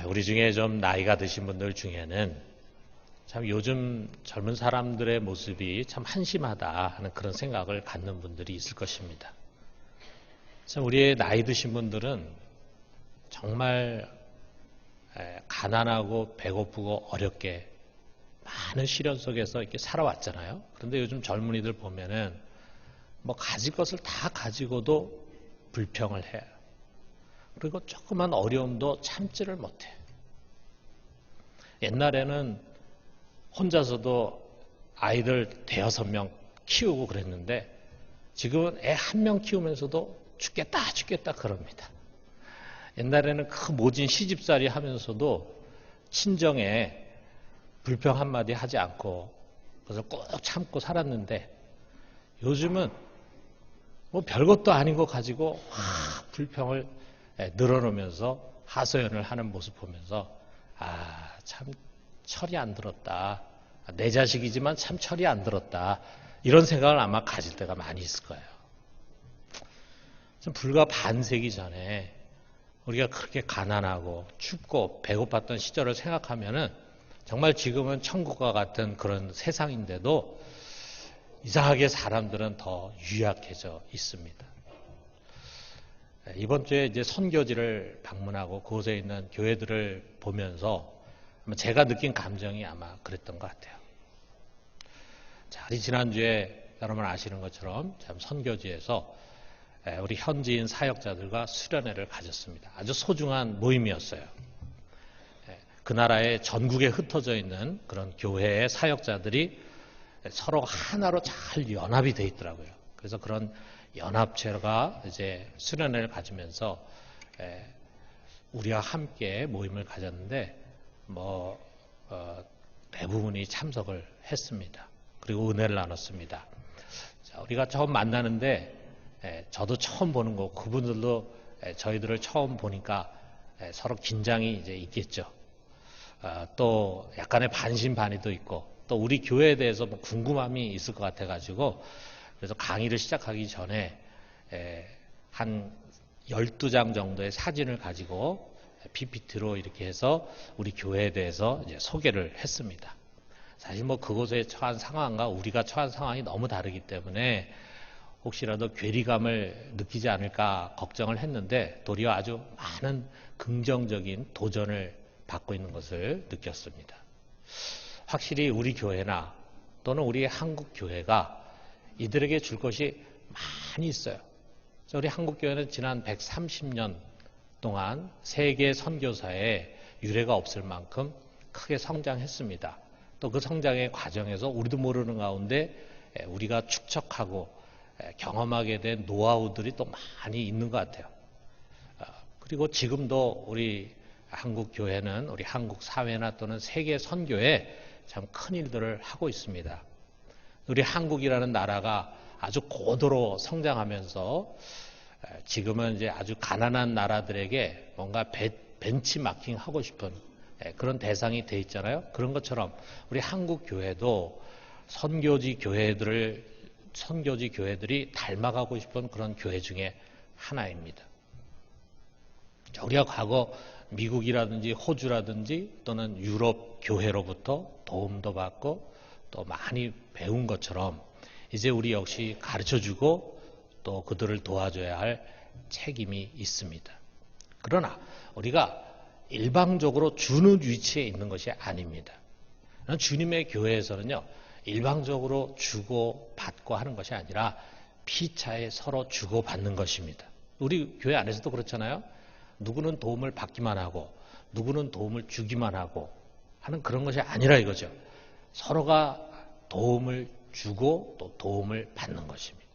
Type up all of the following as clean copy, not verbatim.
우리 중에 좀 나이가 드신 분들 중에는 참 요즘 젊은 사람들의 모습이 참 한심하다 하는 그런 생각을 갖는 분들이 있을 것입니다. 참 우리의 나이 드신 분들은 정말 가난하고 배고프고 어렵게 많은 시련 속에서 이렇게 살아왔잖아요. 그런데 요즘 젊은이들 보면은 뭐 가질 것을 다 가지고도 불평을 해요. 그리고 조그만 어려움도 참지를 못해. 옛날에는 혼자서도 아이들 대여섯 명 키우고 그랬는데 지금은 애 한 명 키우면서도 죽겠다 그럽니다. 옛날에는 그 모진 시집살이 하면서도 친정에 불평 한마디 하지 않고 그래서 꾹 참고 살았는데 요즘은 뭐 별것도 아닌 거 가지고 불평을 늘어놓으면서 하소연을 하는 모습 보면서 참 철이 안 들었다. 내 자식이지만 참 철이 안 들었다. 이런 생각을 아마 가질 때가 많이 있을 거예요. 불과 반세기 전에 우리가 그렇게 가난하고 춥고 배고팠던 시절을 생각하면은 정말 지금은 천국과 같은 그런 세상인데도 이상하게 사람들은 더 유약해져 있습니다. 이번 주에 이제 선교지를 방문하고 그곳에 있는 교회들을 보면서 제가 느낀 감정이 아마 그랬던 것 같아요. 자, 지난주에 여러분 아시는 것처럼 참 선교지에서 우리 현지인 사역자들과 수련회를 가졌습니다. 아주 소중한 모임이었어요. 그 나라에 전국에 흩어져 있는 그런 교회의 사역자들이 서로 하나로 잘 연합이 돼 있더라고요. 그래서 그런 연합체가 이제 수련회를 가지면서 우리와 함께 모임을 가졌는데 대부분이 참석을 했습니다. 그리고 은혜를 나눴습니다. 자, 우리가 처음 만나는데 저도 처음 보는 거고 그분들도 저희들을 처음 보니까 서로 긴장이 이제 있겠죠. 또 약간의 반신반의도 있고 또 우리 교회에 대해서 궁금함이 있을 것 같아가지고 그래서 강의를 시작하기 전에 한 12장 정도의 사진을 가지고 PPT로 이렇게 해서 우리 교회에 대해서 이제 소개를 했습니다. 사실 그곳에 처한 상황과 우리가 처한 상황이 너무 다르기 때문에 혹시라도 괴리감을 느끼지 않을까 걱정을 했는데 도리어 아주 많은 긍정적인 도전을 받고 있는 것을 느꼈습니다. 확실히 우리 교회나 또는 우리 한국 교회가 이들에게 줄 것이 많이 있어요. 우리 한국 교회는 지난 130년 동안 세계 선교사에 유례가 없을 만큼 크게 성장했습니다. 또 그 성장의 과정에서 우리도 모르는 가운데 우리가 축적하고 경험하게 된 노하우들이 또 많이 있는 것 같아요. 그리고 지금도 우리 한국 교회는 우리 한국 사회나 또는 세계 선교에 참 큰 일들을 하고 있습니다. 우리 한국이라는 나라가 아주 고도로 성장하면서 지금은 이제 아주 가난한 나라들에게 뭔가 벤치마킹 하고 싶은 그런 대상이 돼 있잖아요. 그런 것처럼 우리 한국 교회도 선교지 교회들이 닮아가고 싶은 그런 교회 중에 하나입니다. 우리가 과거 미국이라든지 호주라든지 또는 유럽 교회로부터 도움도 받고 또 많이 배운 것처럼 이제 우리 역시 가르쳐주고 또 그들을 도와줘야 할 책임이 있습니다. 그러나 우리가 일방적으로 주는 위치에 있는 것이 아닙니다. 주님의 교회에서는요, 일방적으로 주고 받고 하는 것이 아니라 피차에 서로 주고 받는 것입니다. 우리 교회 안에서도 그렇잖아요. 누구는 도움을 받기만 하고 누구는 도움을 주기만 하고 하는 그런 것이 아니라 이거죠. 서로가 도움을 주고 또 도움을 받는 것입니다.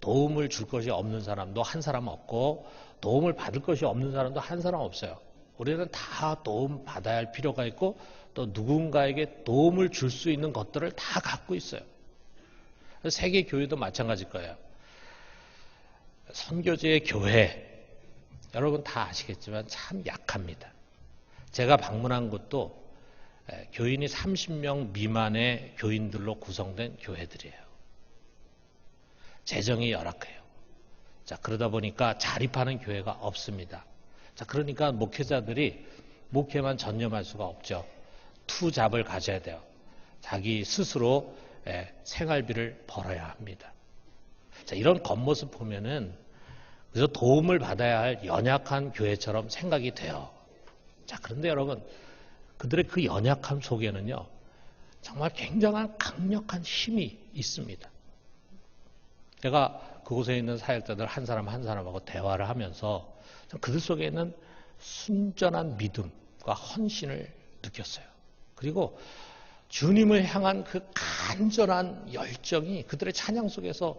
도움을 줄 것이 없는 사람도 한 사람 없고 도움을 받을 것이 없는 사람도 한 사람 없어요. 우리는 다 도움 받아야 할 필요가 있고 또 누군가에게 도움을 줄 수 있는 것들을 다 갖고 있어요. 세계 교회도 마찬가지일 거예요. 선교지의 교회 여러분 다 아시겠지만 참 약합니다. 제가 방문한 곳도 교인이 30명 미만의 교인들로 구성된 교회들이에요. 재정이 열악해요. 자, 그러다 보니까 자립하는 교회가 없습니다. 자, 그러니까 목회자들이 목회만 전념할 수가 없죠. 투잡을 가져야 돼요. 자기 스스로 생활비를 벌어야 합니다. 자, 이런 겉모습 보면은 그래서 도움을 받아야 할 연약한 교회처럼 생각이 돼요. 자, 그런데 여러분, 그들의 그 연약함 속에는요, 정말 굉장한 강력한 힘이 있습니다. 제가 그곳에 있는 사역자들 한 사람 한 사람하고 대화를 하면서 그들 속에 있는 순전한 믿음과 헌신을 느꼈어요. 그리고 주님을 향한 그 간절한 열정이 그들의 찬양 속에서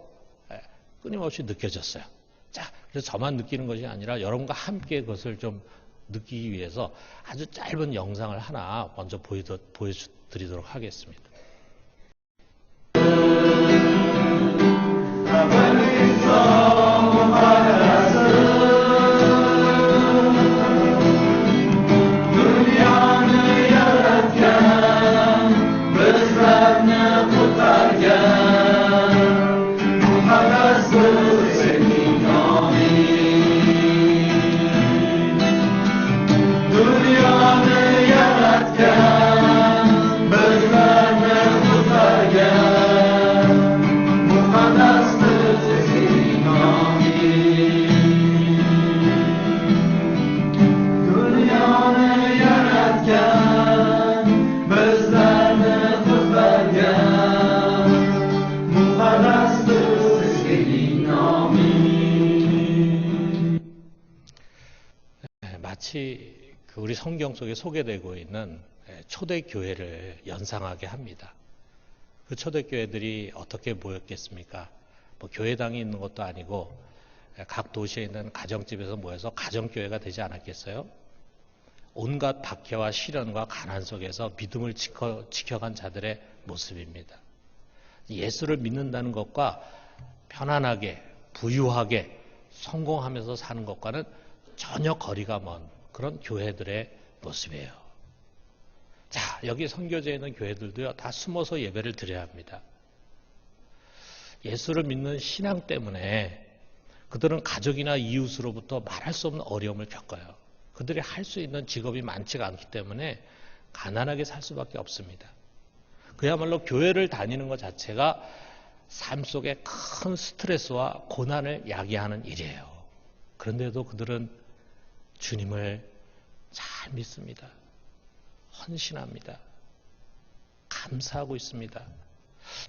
끊임없이 느껴졌어요. 자, 그래서 저만 느끼는 것이 아니라 여러분과 함께 그것을 좀 느끼기 위해서 아주 짧은 영상을 하나 먼저 보여드리도록 하겠습니다. 마치 우리 성경 속에 소개되고 있는 초대교회를 연상하게 합니다. 그 초대교회들이 어떻게 모였겠습니까? 뭐 교회당이 있는 것도 아니고 각 도시에 있는 가정집에서 모여서 가정교회가 되지 않았겠어요? 온갖 박해와 시련과 가난 속에서 믿음을 지켜간 자들의 모습입니다. 예수를 믿는다는 것과 편안하게 부유하게 성공하면서 사는 것과는 전혀 거리가 먼 그런 교회들의 모습이에요. 자, 여기 선교지에 있는 교회들도요, 다 숨어서 예배를 드려야 합니다. 예수를 믿는 신앙 때문에 그들은 가족이나 이웃으로부터 말할 수 없는 어려움을 겪어요. 그들이 할 수 있는 직업이 많지가 않기 때문에 가난하게 살 수밖에 없습니다. 그야말로 교회를 다니는 것 자체가 삶 속에 큰 스트레스와 고난을 야기하는 일이에요. 그런데도 그들은 주님을 잘 믿습니다. 헌신합니다. 감사하고 있습니다.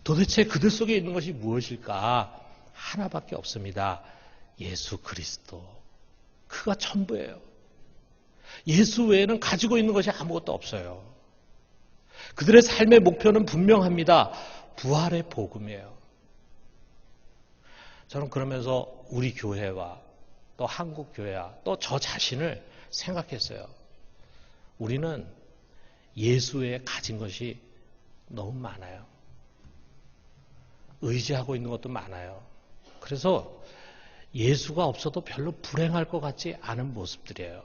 도대체 그들 속에 있는 것이 무엇일까? 하나밖에 없습니다. 예수 그리스도. 그가 전부예요. 예수 외에는 가지고 있는 것이 아무것도 없어요. 그들의 삶의 목표는 분명합니다. 부활의 복음이에요. 저는 그러면서 우리 교회와 또 한국 교회와 또 저 자신을 생각했어요. 우리는 예수 외에 가진 것이 너무 많아요. 의지하고 있는 것도 많아요. 그래서 예수가 없어도 별로 불행할 것 같지 않은 모습들이에요.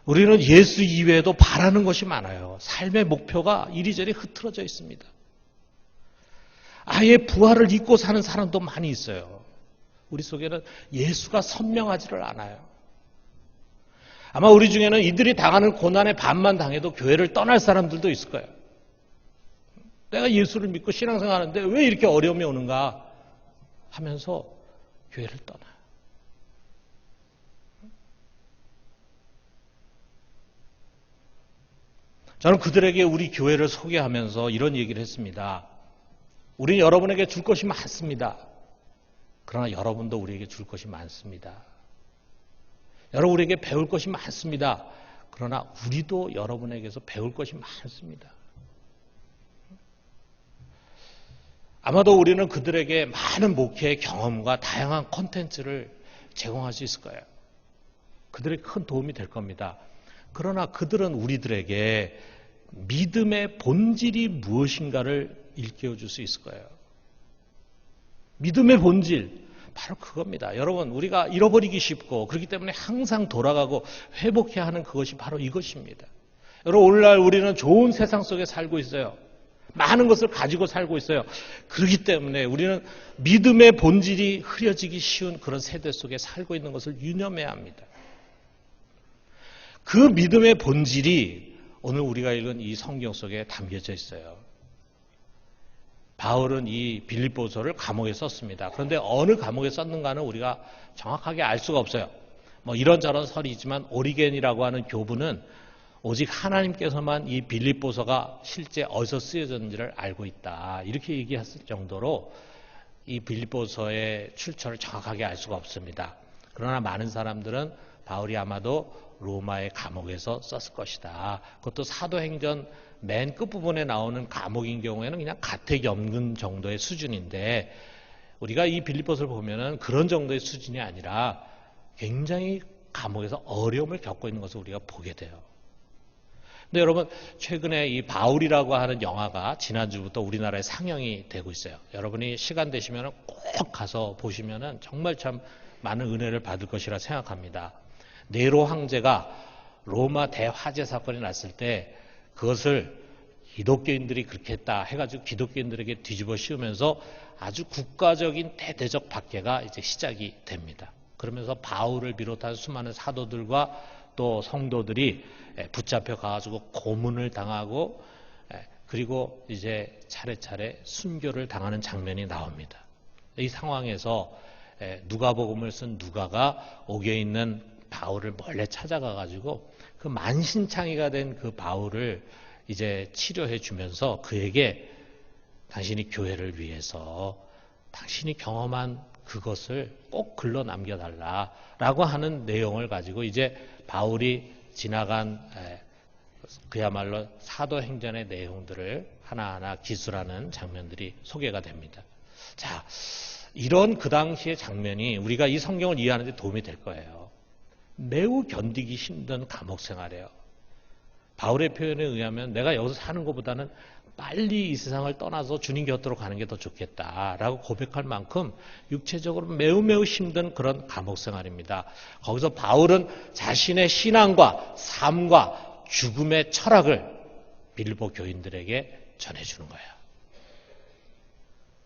우리는 예수 이외에도 바라는 것이 많아요. 삶의 목표가 이리저리 흐트러져 있습니다. 아예 부활을 잊고 사는 사람도 많이 있어요. 우리 속에는 예수가 선명하지를 않아요. 아마 우리 중에는 이들이 당하는 고난의 반만 당해도 교회를 떠날 사람들도 있을 거예요. 내가 예수를 믿고 신앙생활하는데 왜 이렇게 어려움이 오는가 하면서 교회를 떠나요. 저는 그들에게 우리 교회를 소개하면서 이런 얘기를 했습니다. 우리는 여러분에게 줄 것이 많습니다. 그러나 여러분도 우리에게 줄 것이 많습니다. 여러분 우리에게 배울 것이 많습니다. 그러나 우리도 여러분에게서 배울 것이 많습니다. 아마도 우리는 그들에게 많은 목회의 경험과 다양한 콘텐츠를 제공할 수 있을 거예요. 그들에게 큰 도움이 될 겁니다. 그러나 그들은 우리들에게 믿음의 본질이 무엇인가를 일깨워 줄 수 있을 거예요. 믿음의 본질, 바로 그겁니다. 여러분, 우리가 잃어버리기 쉽고 그렇기 때문에 항상 돌아가고 회복해야 하는 그것이 바로 이것입니다. 여러분, 오늘날 우리는 좋은 세상 속에 살고 있어요. 많은 것을 가지고 살고 있어요. 그렇기 때문에 우리는 믿음의 본질이 흐려지기 쉬운 그런 세대 속에 살고 있는 것을 유념해야 합니다. 그 믿음의 본질이 오늘 우리가 읽은 이 성경 속에 담겨져 있어요. 바울은 이 빌립보서를 감옥에 썼습니다. 그런데 어느 감옥에 썼는가는 우리가 정확하게 알 수가 없어요. 뭐 이런저런 설이 있지만 오리겐이라고 하는 교부는 오직 하나님께서만 이 빌립보서가 실제 어디서 쓰여졌는지를 알고 있다. 이렇게 얘기했을 정도로 이 빌립보서의 출처를 정확하게 알 수가 없습니다. 그러나 많은 사람들은 바울이 아마도 로마의 감옥에서 썼을 것이다. 그것도 사도행전 맨 끝부분에 나오는 감옥인 경우에는 그냥 가택연금 정도의 수준인데 우리가 이 빌립보서를 보면은 그런 정도의 수준이 아니라 굉장히 감옥에서 어려움을 겪고 있는 것을 우리가 보게 돼요. 근데 여러분 최근에 이 바울이라고 하는 영화가 지난주부터 우리나라에 상영이 되고 있어요. 여러분이 시간 되시면 꼭 가서 보시면 정말 참 많은 은혜를 받을 것이라 생각합니다. 네로 황제가 로마 대화재 사건이 났을 때 그것을 기독교인들이 그렇게 했다 해가지고 기독교인들에게 뒤집어 씌우면서 아주 국가적인 대대적 박해가 이제 시작이 됩니다. 그러면서 바울을 비롯한 수많은 사도들과 또 성도들이 붙잡혀 가지고 고문을 당하고 그리고 이제 차례차례 순교를 당하는 장면이 나옵니다. 이 상황에서 누가복음을 쓴 누가가 옥에 있는 바울을 몰래 찾아가 가지고 그 만신창이가 된 그 바울을 이제 치료해 주면서 그에게 당신이 교회를 위해서 당신이 경험한 그것을 꼭 글로 남겨달라라고 하는 내용을 가지고 이제 바울이 지나간 그야말로 사도행전의 내용들을 하나하나 기술하는 장면들이 소개가 됩니다. 자, 이런 그 당시의 장면이 우리가 이 성경을 이해하는 데 도움이 될 거예요. 매우 견디기 힘든 감옥 생활이에요. 바울의 표현에 의하면 내가 여기서 사는 것보다는 빨리 이 세상을 떠나서 주님 곁으로 가는 게 더 좋겠다라고 고백할 만큼 육체적으로 매우 힘든 그런 감옥 생활입니다. 거기서 바울은 자신의 신앙과 삶과 죽음의 철학을 빌립보 교인들에게 전해주는 거예요.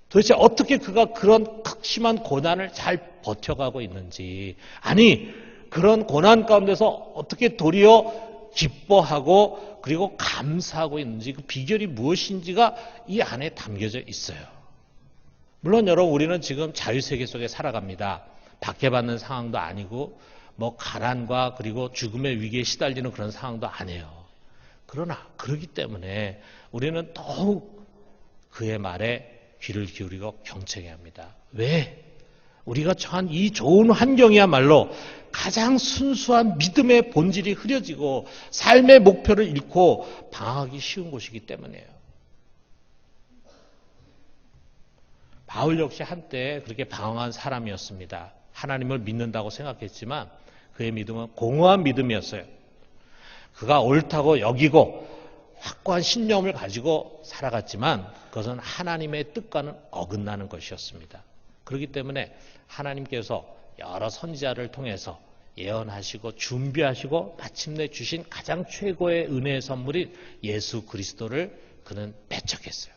도대체 어떻게 그가 그런 극심한 고난을 잘 버텨가고 있는지, 아니 그런 고난 가운데서 어떻게 도리어 기뻐하고 그리고 감사하고 있는지 그 비결이 무엇인지가 이 안에 담겨져 있어요. 물론 여러분 우리는 지금 자유세계 속에 살아갑니다. 박해받는 상황도 아니고 뭐 가난과 그리고 죽음의 위기에 시달리는 그런 상황도 아니에요. 그러나 그렇기 때문에 우리는 더욱 그의 말에 귀를 기울이고 경청해야 합니다. 왜? 우리가 처한 이 좋은 환경이야말로 가장 순수한 믿음의 본질이 흐려지고 삶의 목표를 잃고 방황하기 쉬운 곳이기 때문이에요. 바울 역시 한때 그렇게 방황한 사람이었습니다. 하나님을 믿는다고 생각했지만 그의 믿음은 공허한 믿음이었어요. 그가 옳다고 여기고 확고한 신념을 가지고 살아갔지만 그것은 하나님의 뜻과는 어긋나는 것이었습니다. 그렇기 때문에 하나님께서 여러 선지자를 통해서 예언하시고 준비하시고 마침내 주신 가장 최고의 은혜의 선물인 예수 그리스도를 그는 배척했어요.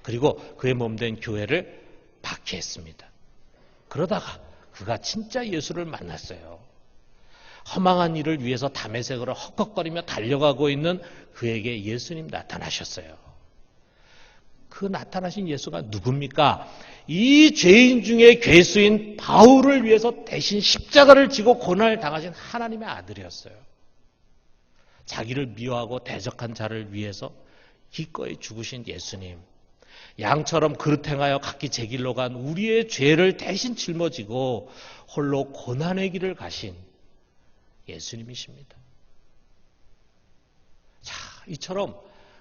그리고 그의 몸된 교회를 박해했습니다. 그러다가 그가 진짜 예수를 만났어요. 허망한 일을 위해서 다메섹으로 헉헉거리며 달려가고 있는 그에게 예수님 나타나셨어요. 그 나타나신 예수가 누굽니까? 이 죄인 중에 괴수인 바울을 위해서 대신 십자가를 지고 고난을 당하신 하나님의 아들이었어요. 자기를 미워하고 대적한 자를 위해서 기꺼이 죽으신 예수님. 양처럼 그릇 행하여 각기 제 길로 간 우리의 죄를 대신 짊어지고 홀로 고난의 길을 가신 예수님이십니다. 자, 이처럼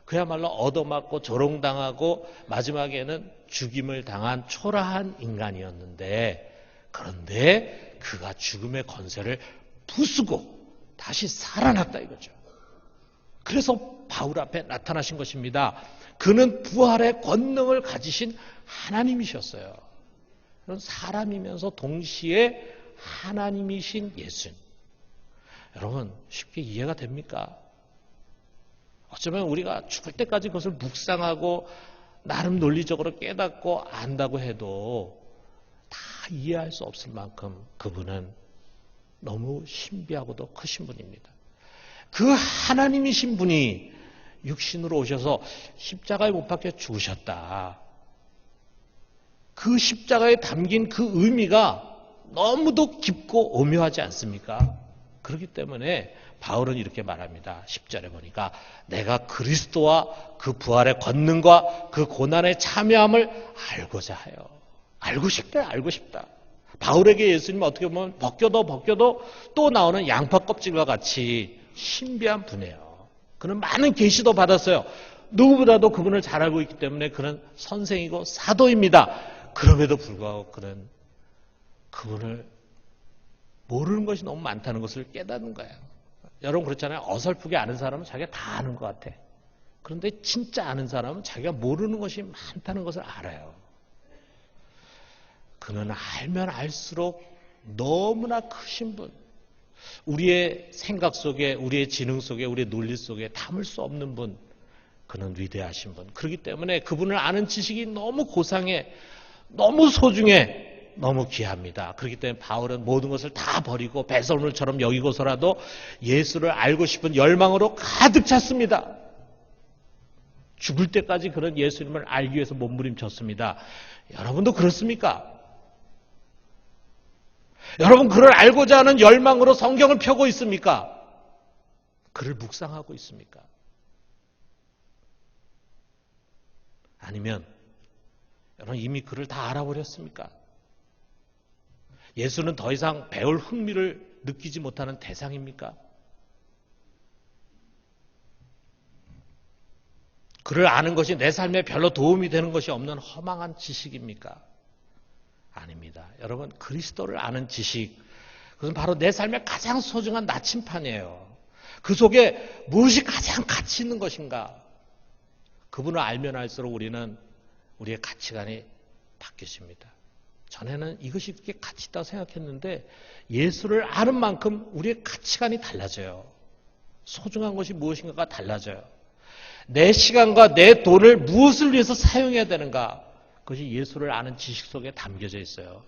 그야말로 얻어맞고 조롱당하고 마지막에는 죽임을 당한 초라한 인간이었는데, 그런데 그가 죽음의 권세를 부수고 다시 살아났다 이거죠. 그래서 바울 앞에 나타나신 것입니다. 그는 부활의 권능을 가지신 하나님이셨어요. 그런 사람이면서 동시에 하나님이신 예수님. 여러분 쉽게 이해가 됩니까? 어쩌면 우리가 죽을 때까지 그것을 묵상하고 나름 논리적으로 깨닫고 안다고 해도 다 이해할 수 없을 만큼 그분은 너무 신비하고도 크신 분입니다. 그 하나님이신 분이 육신으로 오셔서 십자가에 못 박혀 죽으셨다. 그 십자가에 담긴 그 의미가 너무도 깊고 오묘하지 않습니까? 그렇기 때문에 바울은 이렇게 말합니다. 10절에 보니까 내가 그리스도와 그 부활의 권능과 그 고난에 참여함을 알고자 하여. 알고 싶다, 알고 싶다. 바울에게 예수님은 어떻게 보면 벗겨도 또 나오는 양파 껍질과 같이 신비한 분이에요. 그는 많은 계시도 받았어요. 누구보다도 그분을 잘 알고 있기 때문에 그는 선생이고 사도입니다. 그럼에도 불구하고 그는 그분을 모르는 것이 너무 많다는 것을 깨닫는 거예요. 여러분 그렇잖아요. 어설프게 아는 사람은 자기가 다 아는 것 같아. 그런데 진짜 아는 사람은 자기가 모르는 것이 많다는 것을 알아요. 그는 알면 알수록 너무나 크신 분. 우리의 생각 속에, 우리의 지능 속에, 우리의 논리 속에 담을 수 없는 분. 그는 위대하신 분. 그렇기 때문에 그분을 아는 지식이 너무 고상해, 너무 소중해, 너무 귀합니다. 그렇기 때문에 바울은 모든 것을 다 버리고 배설물처럼 여기고서라도 예수를 알고 싶은 열망으로 가득 찼습니다. 죽을 때까지 그런 예수님을 알기 위해서 몸부림쳤습니다. 여러분도 그렇습니까? 여러분 그를 알고자 하는 열망으로 성경을 펴고 있습니까? 그를 묵상하고 있습니까? 아니면 여러분 이미 그를 다 알아버렸습니까? 예수는 더 이상 배울 흥미를 느끼지 못하는 대상입니까? 그를 아는 것이 내 삶에 별로 도움이 되는 것이 없는 허망한 지식입니까? 아닙니다. 여러분 그리스도를 아는 지식, 그것은 바로 내 삶의 가장 소중한 나침판이에요. 그 속에 무엇이 가장 가치 있는 것인가? 그분을 알면 알수록 우리는 우리의 가치관이 바뀌십니다. 전에는 이것이 그렇게 가치 있다고 생각했는데 예수를 아는 만큼 우리의 가치관이 달라져요. 소중한 것이 무엇인가가 달라져요. 내 시간과 내 돈을 무엇을 위해서 사용해야 되는가? 그것이 예수를 아는 지식 속에 담겨져 있어요.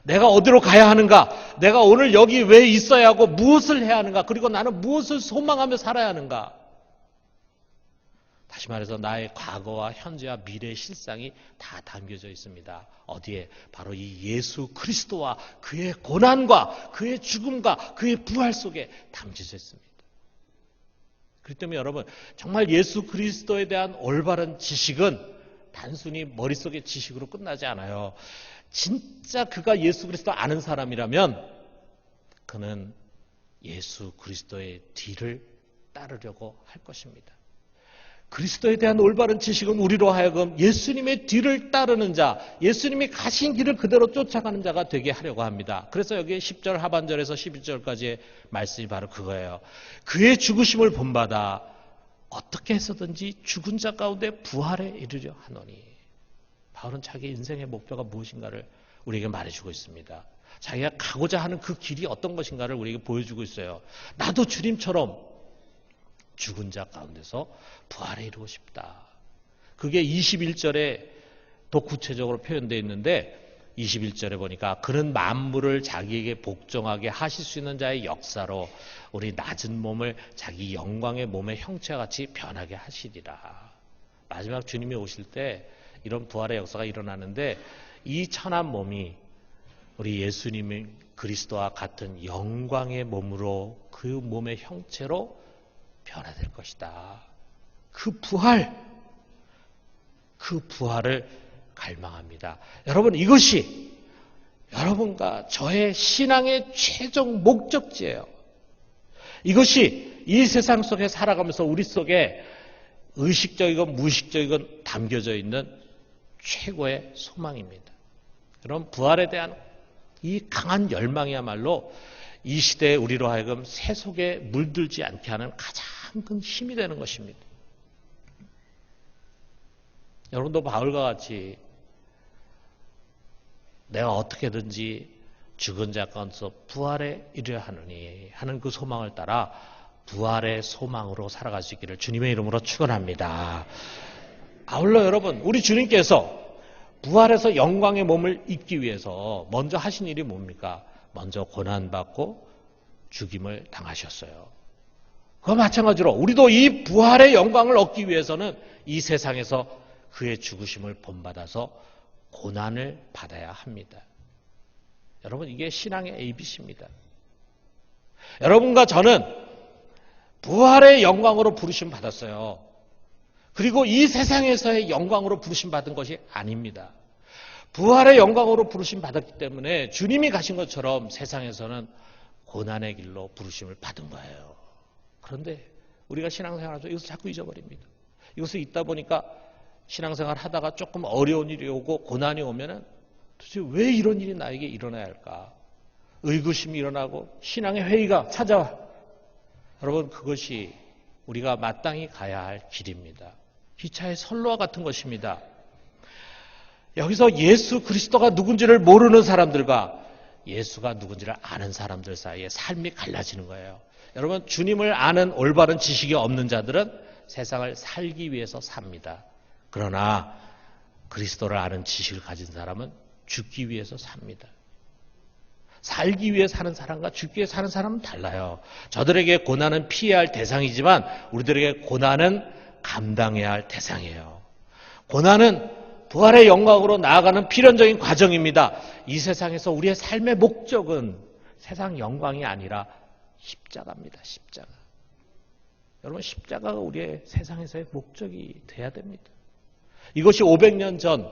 내가 어디로 가야 하는가? 내가 오늘 여기 왜 있어야 하고 무엇을 해야 하는가? 그리고 나는 무엇을 소망하며 살아야 하는가? 다시 말해서 나의 과거와 현재와 미래의 실상이 다 담겨져 있습니다. 어디에? 바로 이 예수 그리스도와 그의 고난과 그의 죽음과 그의 부활 속에 담겨져 있습니다. 그렇기 때문에 여러분 정말 예수 그리스도에 대한 올바른 지식은 단순히 머릿속의 지식으로 끝나지 않아요. 진짜 그가 예수 그리스도 아는 사람이라면 그는 예수 그리스도의 뒤를 따르려고 할 것입니다. 그리스도에 대한 올바른 지식은 우리로 하여금 예수님의 뒤를 따르는 자, 예수님이 가신 길을 그대로 쫓아가는 자가 되게 하려고 합니다. 그래서 여기 10절 하반절에서 11절까지의 말씀이 바로 그거예요. 그의 죽으심을 본받아 어떻게 해서든지 죽은 자 가운데 부활에 이르려 하노니. 바울은 자기 인생의 목표가 무엇인가를 우리에게 말해주고 있습니다. 자기가 가고자 하는 그 길이 어떤 것인가를 우리에게 보여주고 있어요. 나도 주님처럼 죽은 자 가운데서 부활에 이르고 싶다. 그게 21절에 더 구체적으로 표현되어 있는데 21절에 보니까 그는 만물을 자기에게 복종하게 하실 수 있는 자의 역사로 우리 낮은 몸을 자기 영광의 몸의 형체와 같이 변하게 하시리라. 마지막 주님이 오실 때 이런 부활의 역사가 일어나는데 이 천한 몸이 우리 예수님의 그리스도와 같은 영광의 몸으로 그 몸의 형체로 변화될 것이다. 그 부활을 갈망합니다. 여러분 이것이 여러분과 저의 신앙의 최종 목적지예요. 이것이 이 세상 속에 살아가면서 우리 속에 의식적이건 무의식적이건 담겨져 있는 최고의 소망입니다. 여러분 부활에 대한 이 강한 열망이야말로 이 시대에 우리로 하여금 새 속에 물들지 않게 하는 가장 큰 힘이 되는 것입니다. 여러분도 바울과 같이 내가 어떻게든지 죽은 자 가운데서 부활에 이르려 하느니 하는 그 소망을 따라 부활의 소망으로 살아갈 수 있기를 주님의 이름으로 축원합니다. 아울러 여러분, 우리 주님께서 부활해서 영광의 몸을 입기 위해서 먼저 하신 일이 뭡니까? 먼저 고난받고 죽임을 당하셨어요. 그와 마찬가지로 우리도 이 부활의 영광을 얻기 위해서는 이 세상에서 그의 죽으심을 본받아서 고난을 받아야 합니다. 여러분, 이게 신앙의 ABC입니다. 여러분과 저는 부활의 영광으로 부르심 받았어요. 그리고 이 세상에서의 영광으로 부르심 받은 것이 아닙니다. 부활의 영광으로 부르심 받았기 때문에 주님이 가신 것처럼 세상에서는 고난의 길로 부르심을 받은 거예요. 그런데 우리가 신앙생활하면서 이것을 자꾸 잊어버립니다. 이것을 잊다 보니까 신앙생활 하다가 조금 어려운 일이 오고 고난이 오면은 도대체 왜 이런 일이 나에게 일어나야 할까? 의구심이 일어나고 신앙의 회의가 찾아와. 여러분, 그것이 우리가 마땅히 가야 할 길입니다. 기차의 선로와 같은 것입니다. 여기서 예수 그리스도가 누군지를 모르는 사람들과 예수가 누군지를 아는 사람들 사이에 삶이 갈라지는 거예요. 여러분, 주님을 아는 올바른 지식이 없는 자들은 세상을 살기 위해서 삽니다. 그러나 그리스도를 아는 지식을 가진 사람은 죽기 위해서 삽니다. 살기 위해 사는 사람과 죽기 위해 사는 사람은 달라요. 저들에게 고난은 피해야 할 대상이지만 우리들에게 고난은 감당해야 할 대상이에요. 고난은 부활의 영광으로 나아가는 필연적인 과정입니다. 이 세상에서 우리의 삶의 목적은 세상 영광이 아니라 십자가입니다. 십자가. 여러분, 십자가가 우리의 세상에서의 목적이 돼야 됩니다. 이것이 500년 전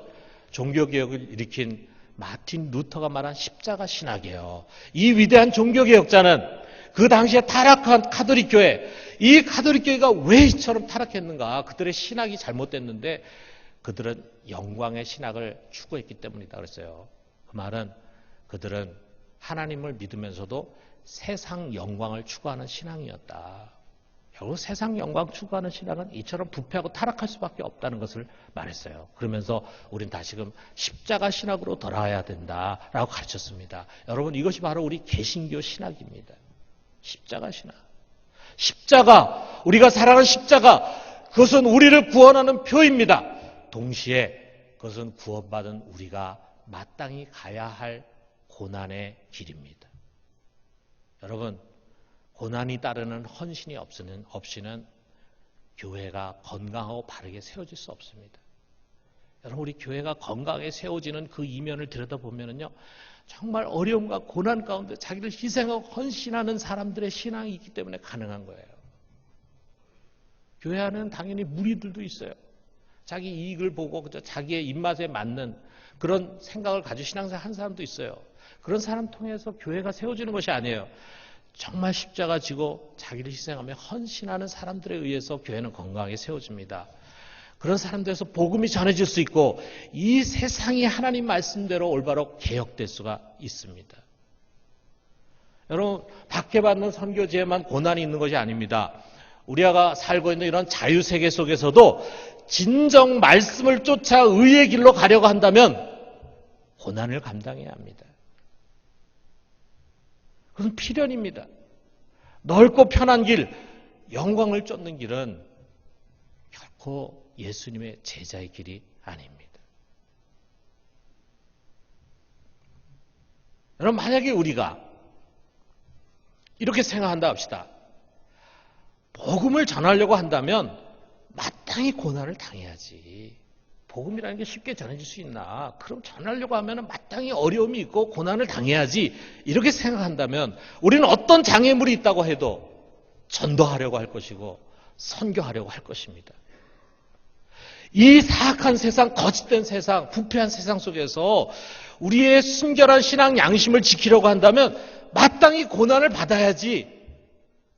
종교개혁을 일으킨 마틴 루터가 말한 십자가 신학이에요. 이 위대한 종교개혁자는 그 당시에 타락한 카톨릭 교회, 이 카톨릭 교회가 왜 이처럼 타락했는가? 그들의 신학이 잘못됐는데 그들은 영광의 신학을 추구했기 때문이다 그랬어요. 그 말은 그들은 하나님을 믿으면서도 세상 영광을 추구하는 신앙이었다. 결국 세상 영광 추구하는 신앙은 이처럼 부패하고 타락할 수밖에 없다는 것을 말했어요. 그러면서 우린 다시금 십자가 신학으로 돌아와야 된다라고 가르쳤습니다. 여러분, 이것이 바로 우리 개신교 신학입니다. 십자가 신학. 십자가, 우리가 살아가는 십자가, 그것은 우리를 구원하는 표입니다. 동시에 그것은 구원받은 우리가 마땅히 가야 할 고난의 길입니다. 여러분, 고난이 따르는 헌신이 없이는 교회가 건강하고 바르게 세워질 수 없습니다. 여러분, 우리 교회가 건강하게 세워지는 그 이면을 들여다보면요, 정말 어려움과 고난 가운데 자기를 희생하고 헌신하는 사람들의 신앙이 있기 때문에 가능한 거예요. 교회 안에는 당연히 무리들도 있어요. 자기 이익을 보고 그저 자기의 입맛에 맞는 그런 생각을 가지고 신앙생활 한 사람도 있어요. 그런 사람 통해서 교회가 세워지는 것이 아니에요. 정말 십자가 지고 자기를 희생하며 헌신하는 사람들에 의해서 교회는 건강하게 세워집니다. 그런 사람들에서 복음이 전해질 수 있고 이 세상이 하나님 말씀대로 올바로 개혁될 수가 있습니다. 여러분, 박해받는 선교지에만 고난이 있는 것이 아닙니다. 우리가 살고 있는 이런 자유세계 속에서도 진정 말씀을 쫓아 의의 길로 가려고 한다면 고난을 감당해야 합니다. 그것은 필연입니다. 넓고 편한 길, 영광을 쫓는 길은 결코 예수님의 제자의 길이 아닙니다. 여러분, 만약에 우리가 이렇게 생각한다 합시다. 복음을 전하려고 한다면 마땅히 고난을 당해야지. 복음이라는 게 쉽게 전해질 수 있나? 그럼 전하려고 하면 마땅히 어려움이 있고 고난을 당해야지. 이렇게 생각한다면 우리는 어떤 장애물이 있다고 해도 전도하려고 할 것이고 선교하려고 할 것입니다. 이 사악한 세상, 거짓된 세상, 부패한 세상 속에서 우리의 순결한 신앙 양심을 지키려고 한다면 마땅히 고난을 받아야지.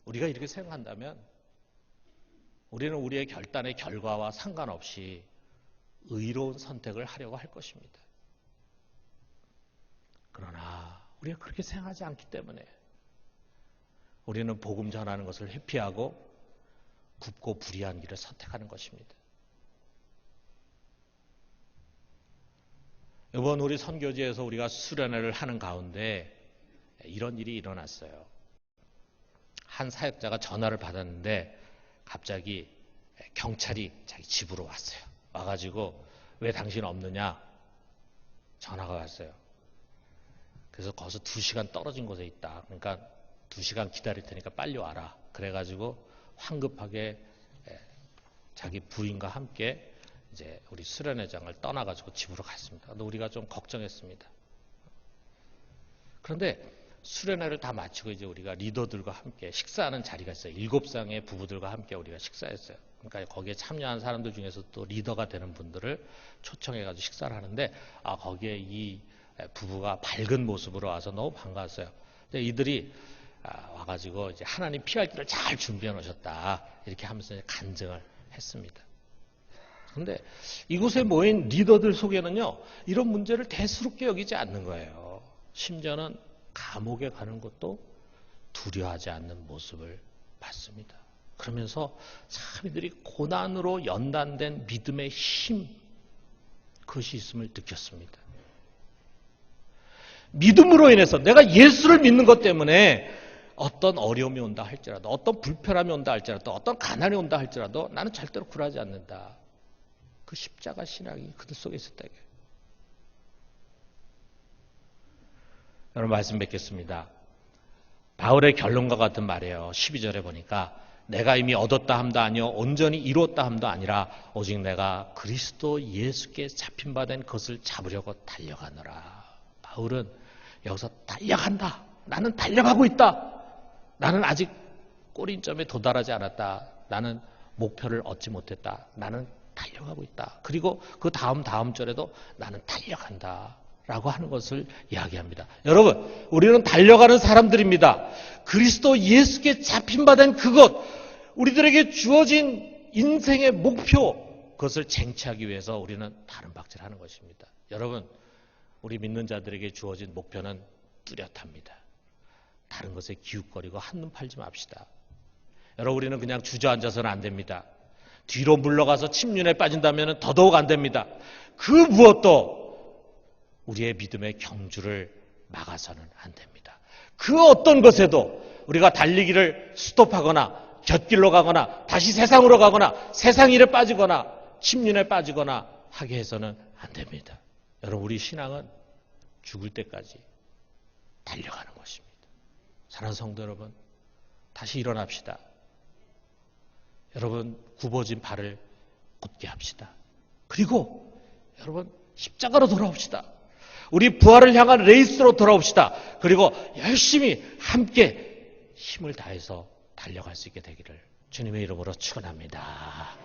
우리가 이렇게 생각한다면 우리는 우리의 결단의 결과와 상관없이 의로운 선택을 하려고 할 것입니다. 그러나 우리가 그렇게 생각하지 않기 때문에 우리는 복음 전하는 것을 회피하고 굽고 불의한 길을 선택하는 것입니다. 이번 우리 선교지에서 우리가 수련회를 하는 가운데 이런 일이 일어났어요. 한 사역자가 전화를 받았는데 갑자기 경찰이 자기 집으로 왔어요. 와가지고 왜 당신 없느냐 전화가 왔어요. 그래서 거기서 2시간 떨어진 곳에 있다. 그러니까 2시간 기다릴 테니까 빨리 와라. 그래가지고 황급하게 자기 부인과 함께 이제 우리 수련회장을 떠나가지고 집으로 갔습니다. 근데 우리가 좀 걱정했습니다. 그런데 수련회를 다 마치고 이제 우리가 리더들과 함께 식사하는 자리가 있어요. 7쌍의 부부들과 함께 우리가 식사했어요. 그러니까 거기에 참여한 사람들 중에서 또 리더가 되는 분들을 초청해가지고 식사를 하는데 거기에 이 부부가 밝은 모습으로 와서 너무 반가웠어요. 근데 이들이 와가지고 이제 하나님 피할 길을 잘 준비해 놓으셨다 이렇게 하면서 이제 간증을 했습니다. 그런데 이곳에 모인 리더들 속에는요 이런 문제를 대수롭게 여기지 않는 거예요. 심지어는 감옥에 가는 것도 두려워하지 않는 모습을 봤습니다. 그러면서 참 이들이 고난으로 연단된 믿음의 힘 그것이 있음을 느꼈습니다. 믿음으로 인해서 내가 예수를 믿는 것 때문에 어떤 어려움이 온다 할지라도 어떤 불편함이 온다 할지라도 어떤 가난이 온다 할지라도 나는 절대로 굴하지 않는다. 그 십자가 신앙이 그들 속에 있었다. 여러분 말씀 뵙겠습니다. 바울의 결론과 같은 말이에요. 12절에 보니까 내가 이미 얻었다 함도 아니요 온전히 이루었다 함도 아니라 오직 내가 그리스도 예수께 잡힌 바 된 것을 잡으려고 달려가노라. 바울은 여기서 달려간다. 나는 달려가고 있다. 나는 아직 꼬린점에 도달하지 않았다. 나는 목표를 얻지 못했다. 나는 달려가고 있다. 그리고 그 다음 절에도 나는 달려간다. 라고 하는 것을 이야기합니다. 여러분, 우리는 달려가는 사람들입니다. 그리스도 예수께 잡힌 바 된 그것, 우리들에게 주어진 인생의 목표, 그것을 쟁취하기 위해서 우리는 다른 박질하는 것입니다. 여러분, 우리 믿는 자들에게 주어진 목표는 뚜렷합니다. 다른 것에 기웃거리고 한눈 팔지 맙시다. 여러분, 우리는 그냥 주저앉아서는 안 됩니다. 뒤로 물러가서 침륜에 빠진다면 더더욱 안 됩니다. 그 무엇도 우리의 믿음의 경주를 막아서는 안 됩니다. 그 어떤 것에도 우리가 달리기를 스톱하거나 곁길로 가거나 다시 세상으로 가거나 세상 일에 빠지거나 침륜에 빠지거나 하게 해서는 안 됩니다. 여러분, 우리 신앙은 죽을 때까지 달려가는 것입니다. 사랑하는 성도 여러분, 다시 일어납시다. 여러분, 굽어진 발을 곧게 합시다. 그리고 여러분, 십자가로 돌아옵시다. 우리 부활을 향한 레이스로 돌아옵시다. 그리고 열심히 함께 힘을 다해서 달려갈 수 있게 되기를 주님의 이름으로 축원합니다.